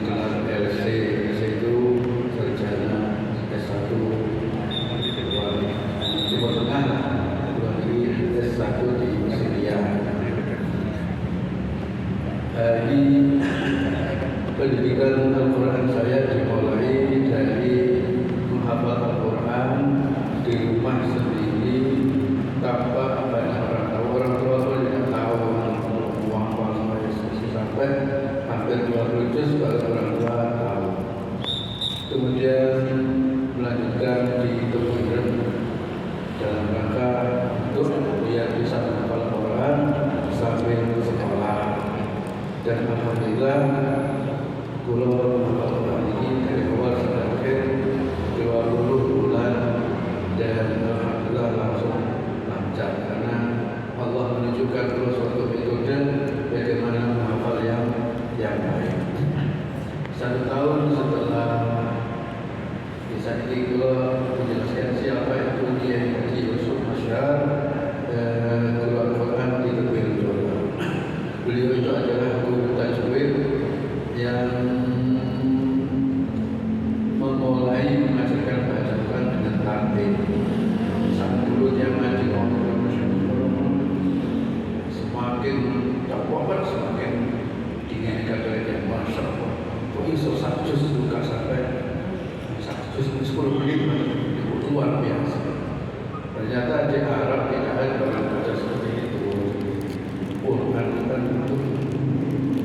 gelar LC. LC itu sarjana S1 luar Timur Tengah, luar negeri S1 di Syria. Di pendidikan Al-Quran saya dimulai dari menghafal Al-Quran di rumah sendiri tanpa banyak orang tahu. Orang tua pun tidak tahu uang sampai hampir 20 juz baru orang tua tahu. Kemudian melanjutkan di Teguh Irem dalam rangka untuk biar bisa menghafal Al-Quran sambil sekolah. Dan alhamdulillah kula menghafal Quran ini dari awal sampai akhir 20 bulan dan alhamdulillah langsung lancar karena Allah menunjukkan kula suatu metode bagaimana menghafal yang baik. 1 tahun setelah bisa ini kula menjelaskan siapa itu Kiai Haji Yusuf Masyar keluar Quran di Teguh Irem. Beliau itu adalah guru tajwid yang memulai mengajarkan baca Quran dengan tartil. Saat dulu dia ngaji semakin dakwah semakin diingatkan oleh dia, masya Allah. Kok iso 1 juz buka sampai 1 juz 10 menit itu luar biasa. Ternyata di Arab tidak ada orang baca seperti itu. Quran kan untuk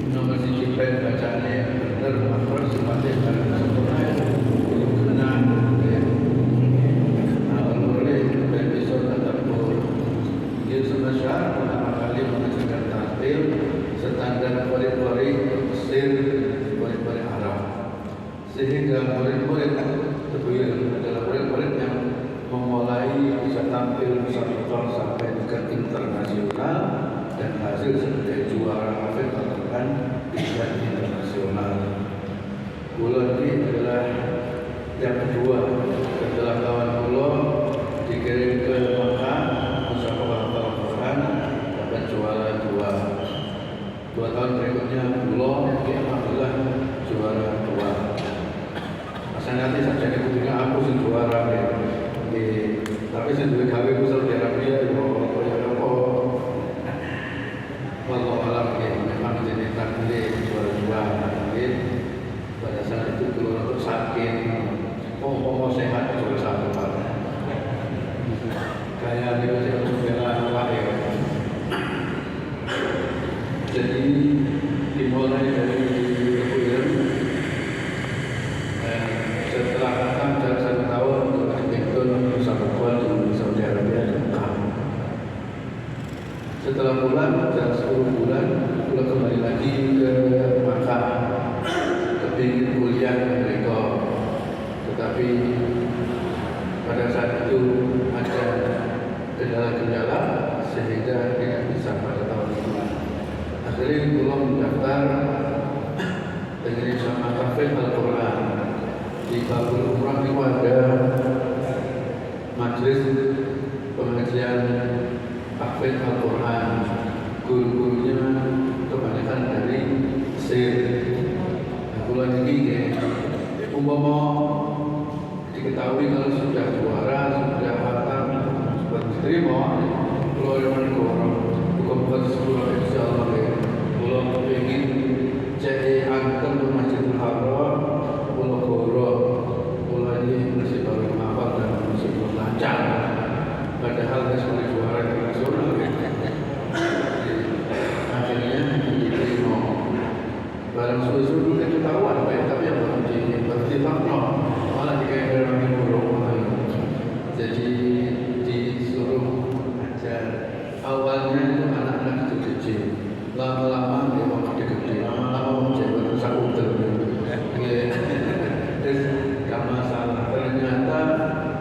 nomor siji bacanya yang benar, makhraj semakin sempurna itu kena boleh dan bisa tadabbur. Dia sebenarnya pertama kali mengajarkan tartil standar murid-murid tafsir murid-murid Arab, sehingga murid-murid Teguh Irem adalah murid-murid yang memulai bisa tampil bisa berkor sampai tingkat internasional dan hasil sebagai juara hafid Al-Quran di tingkat internasional. Kula ini adalah yang kedua setelah kawan kula dikirim ke Mekah musyawarah Al-Quran dapat juara 2 tahun berikutnya kula alhamdulillah juara 2. Masa nanti saja ketika aku sih juara tapi saya duwe gawe ku Saudi Arabia wallahu alam ya, memang jadi takdir juara-juara mungkin pada saat itu keluar untuk sakit mau sehat juga satu kayak dia saya bela apa ya. Jadi dimulai dari Teguh Irem setelah datang dari 1 tahun untuk Argentin Nusa Tenggara di Saudi Arabia dan Mekah. Setelah pulang dalam 10 bulan pulang kembali lagi ke Makkah, kepingin kuliah di Amerika, tetapi pada saat itu ada kendala-kendala sehingga tidak bisa pada tahun itu. Akhirnya pulang mendaftar dengan sama tahfidz Al-Quran di Babul Umrah itu ada majelis pengajian tahfidz Al-Quran. Guru-gurunya kebanyakan dari Mesir. Bulan ini umpama diketahui kalau sudah juara, sudah khatam, sudah diterima, keluar dari negara, bukan sekolah insyaallah ya. Kalau ingin jadi anggota Masjidil Haram, pulau Goro, pulau ini masih baru hafal dan masih belum lancar. Padahal dia sudah juara internasional. Akhirnya diterima. Barang susu itu ketahuan baik, tapi yang berarti fakta malah dikaitkan dengan burung. Jadi disuruh ajar. Awalnya itu anak-anak kecil, lama-lama dia mau gede-gede, lama-lama menjadi besar udah. Terus gak masalah. Ternyata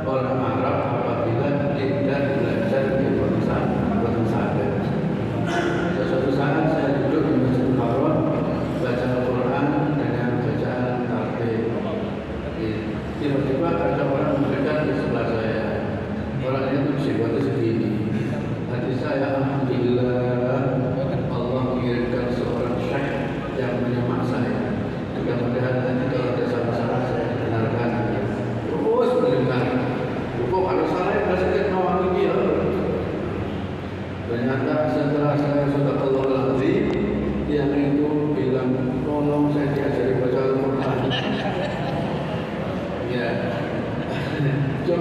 orang Arab apabila tidak belajar di bangsa ada. Suatu saat saya duduk di Masjidil Haram baca Al-Quran dan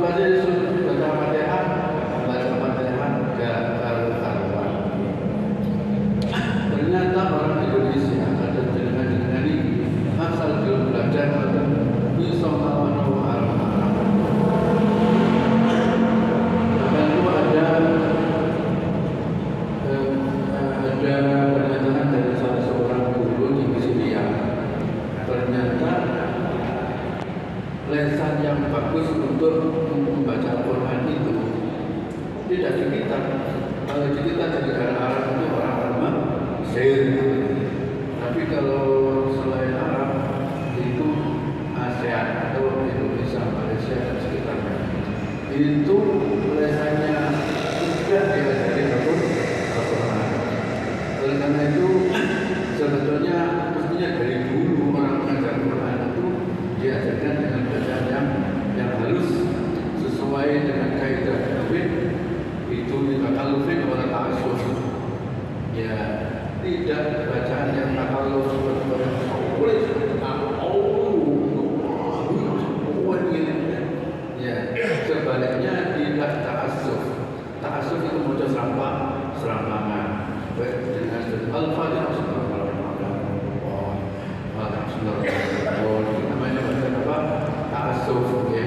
pasti disuruh baca Fatihah gak karuan. Ternyata orang Indonesia ada jenengan ini asal belum belajar bisa melawan Arab. Bahkan itu ada pernyataan dari salah seorang guru di Syria. Ternyata lesan yang bagus untuk membaca Al-Quran itu tidak di kita. Kalau di kita di negara Arab itu orang Mesir. Tapi kalau selain Arab itu ASEAN atau Indonesia, Malaysia dan sekitarnya itu lesannya tidak diajari Al-Quran. Oleh karena itu sebetulnya mestinya dari dulu orang mengajar Quran itu diajarkan dengan bacaan yang halus sesuai dengan kaidah tajwid. Itu takalufin orang ta'assuf. Ya, tidak bacaan yang takaluf seperti orang boleh ya, sebaliknya tidak ta'assuf. Ta'assuf itu muncul serampangan. Dengan Al-Fatihah namanya baca apa? Ta'assuf ya,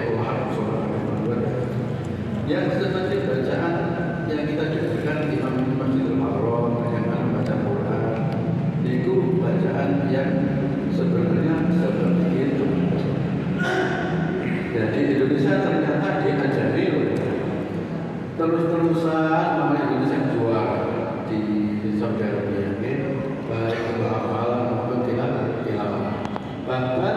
yang seperti bacaan yang kita dengarkan Imam Masjidil Haram yang mana baca Quran itu bacaan yang sebenarnya seperti itu. Jadi Indonesia ternyata diajari terus-terusan namanya Indonesia jual di Saudi Arabia ini, baik hafalan maupun tilawah. Bahkan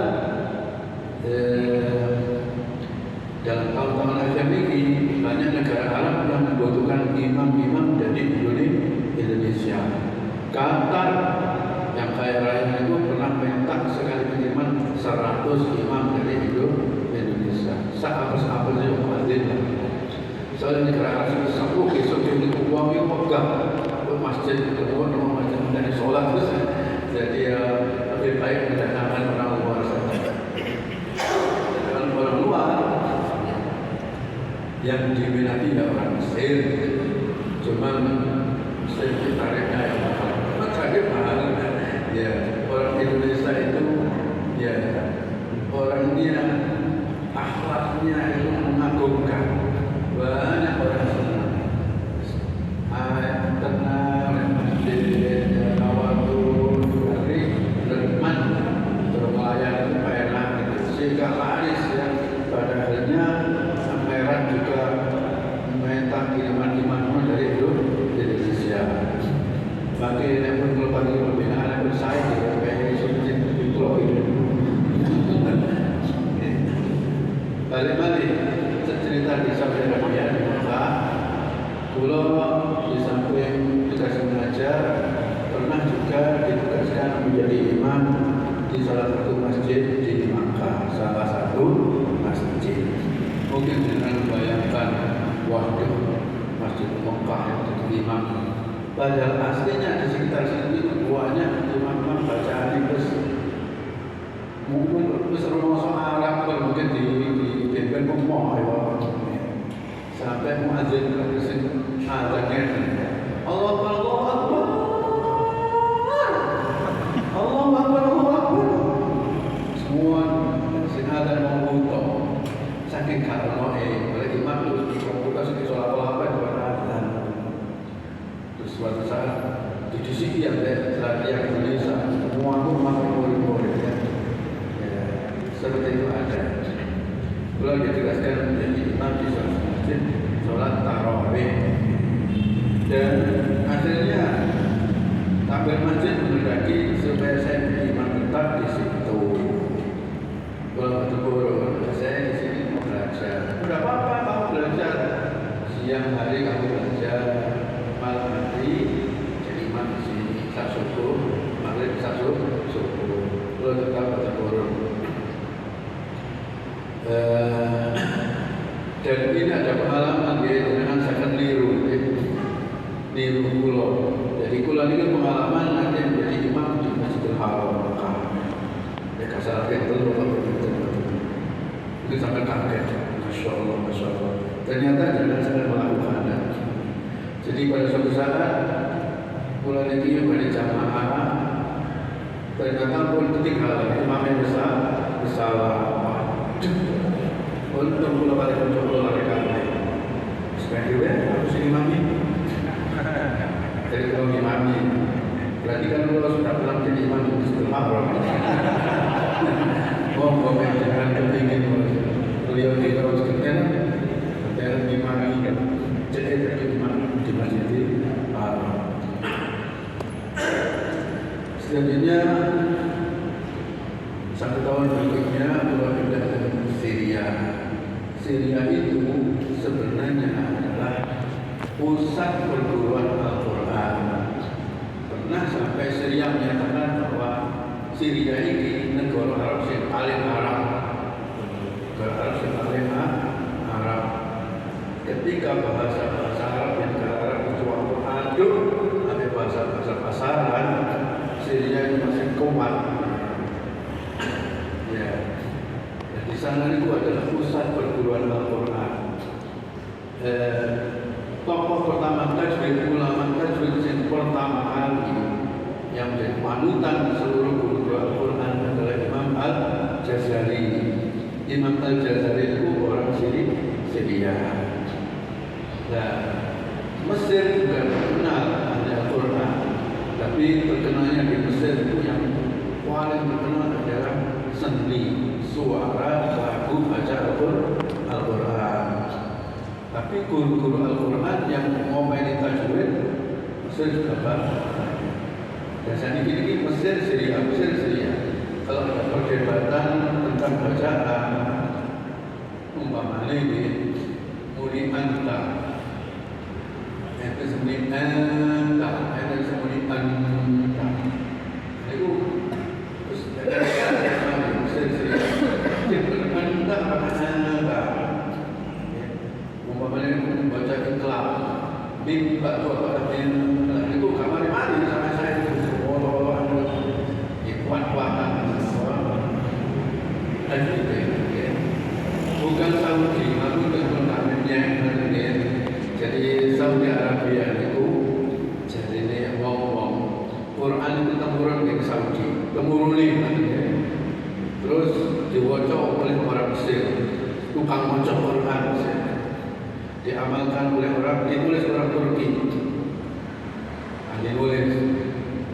dalam tahun-tahun akhir ini banyak negara Arab yang membutuhkan imam-imam dari Indonesia. Qatar yang kaya raya itu pernah minta sekali minimal 100 imam dari Indonesia. Sahabat-sahabat yang muadzin. Soalnya negara Arab itu satu besok jadi uang yang pegang masjid kedua nama masjid dari sholat terus. Jadi lebih baik mendatangkan orang luar saja. Orang luar yang diminati ya orang Mesir, cuman Mesir tariknya yang mahal, tariknya mahal. Ya, orang Indonesia itu ya orangnya akhlaknya itu mengagumkan, banyak orang senang. Tenang, masjid, tawadhu, dari berman, berpelayan enak gitu, sehingga laris ya. Padahalnya Merah juga minta kiriman-kiriman dari Indonesia. Bagi yang pun kalau bagi pembinaan pun saya kayak itu loh ini. Balik-balik cerita di Saudi Arabia di Mekah. Pulau di samping tugas mengajar pernah juga ditugaskan menjadi imam di salah satu masjid di Makkah, salah satu masjid. Mungkin dengan membayangkan waduh masjid Mekah yang jadi imam. Padahal aslinya di sekitar sini banyak imam-imam bacaan itu. Mungkin rumah Arab mungkin di Benben Mekah ya. Sampai muadzin kesini azannya Allahu Akbar. Allahu Akbar, Allahu Akbar. Semua sinazan mengutop. Saking karena oleh imam itu kita sedih sholat apa kepada azan. Terus suatu saat di sini yang Indonesia semua itu murid-murid ya. Seperti itu ada. Kalau ditugaskan menjadi imam di masjid sholat tarawih dan hasilnya takbir masjid menghendaki supaya saya menjadi imam tetap di situ. Kalau betul saya di sini mau belajar. Tidak apa-apa kamu belajar. Siang hari kamu belajar, malam hari jadi imam di sini. Saat subuh, maghrib saat subuh. Kalau tetap baca Quran. Dan ini ada pengalaman ya, dengan saya niru pulau. Jadi pulau ini pengalaman nanti menjadi imam di Masjidil Haram Mekah. Ya kasar itu sampai kaget. Masya Allah, Masya Allah. Ternyata jangan sedang melakukannya. Jadi pada suatu saat mulai ini pada jamaah, ternyata pun ketinggalan imamnya bersalah. Untuk pulau balik mencoba lari kami. Sekarang harus imami. Jadi kalau imami, berarti kan kalau sudah pernah menjadi imam di Masjidil Haram. Mohon jangan kepingin beliau di kalau sekian dan imami jadi imam di Masjidil Haram. Selanjutnya 1 tahun berikutnya beliau pindah ke Syria. Syria itu sebenarnya adalah pusat perguruan Al-Quran. Pernah sampai Syria menyatakan bahwa Syria ini negara Arab yang paling Arab. Negara Arab yang paling Arab. Ketika bahasa Arab yang ke Arab itu waktu aduk, ada bahasa pasaran, Syria ini masih kuat. Ya. Di sana itu adalah pusat perguruan Al-Quran. Tokoh pertama tajwid, ulama tajwid yang pertama kali yang menjadi panutan seluruh guru Al-Quran adalah Imam Al-Jazari. Imam Al-Jazari itu orang Syria. Nah, Mesir juga terkenal ada Al-Quran, tapi terkenalnya di Mesir itu yang paling terkenal adalah seni, suara, lagu, baca Al-Quran. Tapi guru-guru Al-Quran yang mau main tajwid Mesir juga banyak. Dan saat ini Mesir Syria. Kalau ada perdebatan tentang bacaan, umpamanya ini muli anta, itu sembunyi anta, itu sembunyi anta. Itu terus ada Mesir Syria. Anta apa anta? Umpamanya membaca ikhlas, mimpi itu apa itu kamar mandi sama saya itu kuat-kuatan dan itu ya. Bukan Saudi, lalu kebenarannya jadi Saudi Arabia itu jadi ini ngomong Quran itu temurun di Saudi, temuruni ya. Terus dibaca oleh orang Mesir, tukang baca Quran Mesir. Diamalkan oleh orang, ditulis orang Turki, ditulis,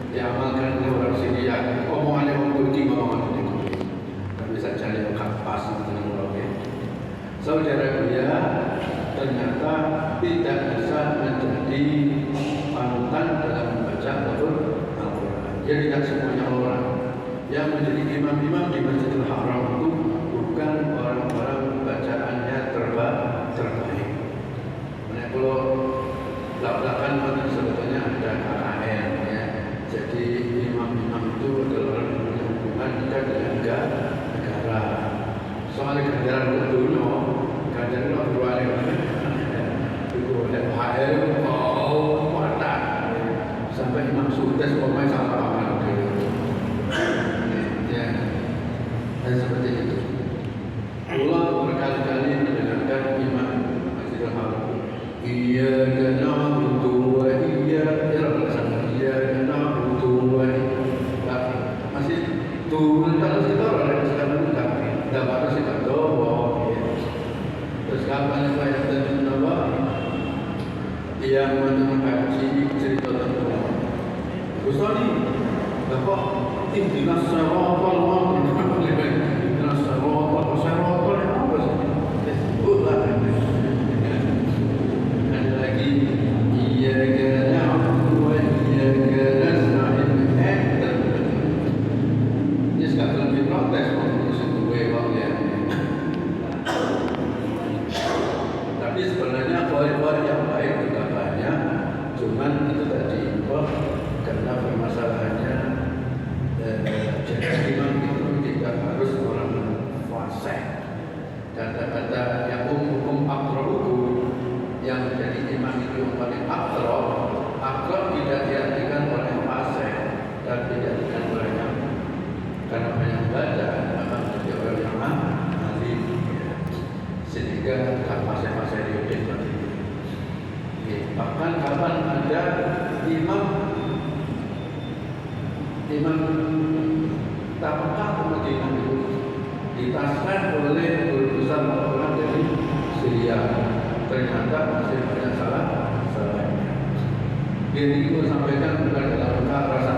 diamalkan oleh orang Syria. Omongannya orang Turki, omongan Turki. Tak bisa cari kapas dengan orang. Saudi Arabia ternyata tidak bisa menjadi panutan dalam membaca Al-Quran. Dia tidak semuanya orang yang menjadi imam-imam di Masjidil Haram itu bukan orang-orang bacaannya terbaik. Kalau belak-belakan itu sebetulnya ada KKN ya. Jadi imam-imam itu adalah orang yang punya hubungan juga dengan negara. Soalnya ganjaran dulu, ganjaran orang itu ada HR, kuatan sampai imam sudes pokoknya sama paman ya. Dan seperti itu. Allah berkali-kali mendengarkan imam Masjidil Haram. Iyyaka na'budu wa iyyaka na'budu wa masih turun kalau kita orang sekarang enggak dapat sih tak tahu. Terus kapan saya tanya apa yang mengkaji cerita tentang Ustaz Bapak Ihdinas siratal mustaqim. Ihdinas siratal apa sih? Tapi sebenarnya poin-poin yang baik juga banyak, cuman itu tadi karena permasalahannya jadi bahkan kapan ada imam Mekah ke Madinah itu ditaskan oleh guru besar orang dari Syria, ternyata masih banyak salahnya. Jadi itu sampaikan bukan dalam rasa